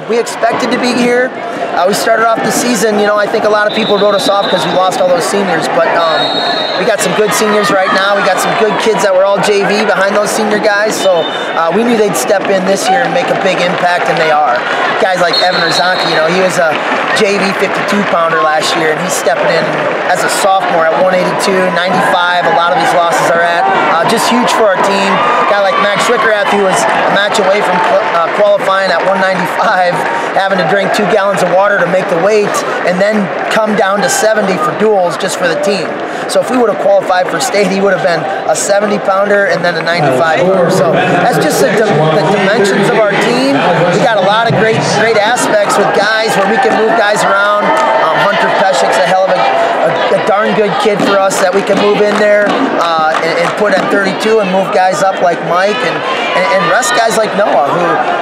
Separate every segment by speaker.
Speaker 1: We expected to be here. We started off the season, I think a lot of people wrote us off because we lost all those seniors, but we got some good seniors right now. We got some good kids that were all JV behind those senior guys, so we knew they'd step in this year and make a big impact, and they are. Guys like Evan Rzanki, he was a JV 52-pounder last year, and he's stepping in as a sophomore at 182, 95, a lot of these losses are at. Just huge for our team. A guy like Max Wickerath, who was a match away from qualifying at 195, having to drink 2 gallons of water to make the weight, and then come down to 70 for duels just for the team. So if we would have qualified for state, he would have been a 70-pounder and then a 95-pounder. So that's just the dimensions of our team. We got a lot of great aspects with guys where we can move guys around. Hunter Peshek's a hell of a darn good kid for us that we can move in there and put at 32 and move guys up like Mike and rest guys like Noah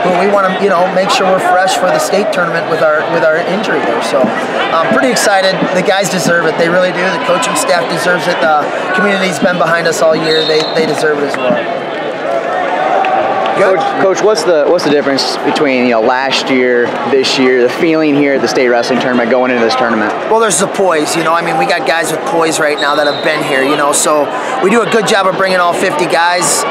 Speaker 1: who we want to make sure we're fresh for the state tournament with our injury there. So I'm pretty excited. The guys deserve it. They really do. The coaching staff deserves it. The community's been behind us all year. They deserve it as well.
Speaker 2: Coach, what's the difference between last year, this year, the feeling here at the state wrestling tournament going into this tournament?
Speaker 1: Well, there's the poise. We got guys with poise right now that have been here. So we do a good job of bringing all 50 guys.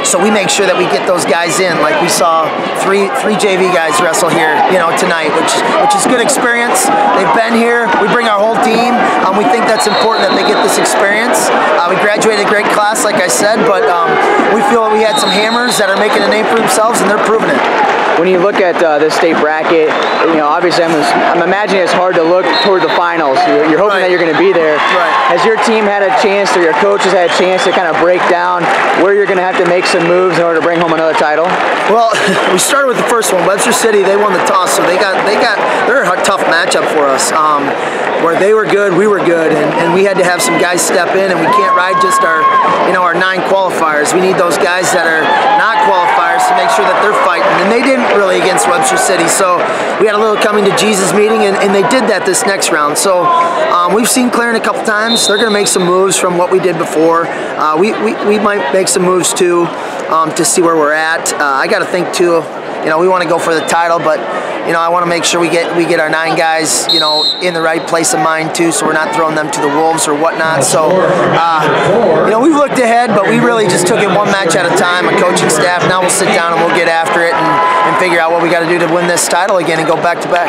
Speaker 1: So we make sure that we get those guys in. Like we saw three JV guys wrestle here, tonight, which is good experience. They've been here. We bring our whole team. We think that's important that they get this experience. We graduated a great class, like I said, but we feel we had some hammers that are making a name for themselves, and they're proving it.
Speaker 2: When you look at this state bracket, obviously I'm imagining it's hard to look toward the finals. You're hoping that you're going to be there.
Speaker 1: Right.
Speaker 2: Has your team had a chance, or your coaches had a chance to kind of break down where you're going to have to make some moves in order to bring home another title?
Speaker 1: Well, we started with the first one. Webster City, they won the toss, so they're a tough matchup for us. Where they were good, we were good, and we had to have some guys step in, and we can't ride just our 9 qualifiers. We need those guys that are not qualifiers to make sure that they're fighting, and they didn't really against Webster City, so we had a little coming to Jesus meeting, and they did that this next round. So we've seen Clarendon a couple times. They're going to make some moves from what we did before. We might make some moves too to see where we're at. I got to think too. We want to go for the title, but I want to make sure we get our 9 guys, in the right place of mind too, so we're not throwing them to the wolves or whatnot. So, we've looked ahead, but we really just took it one match at a time. A coaching staff. Now we'll sit down and we'll get after it and figure out what we got to do to win this title again and go back to back.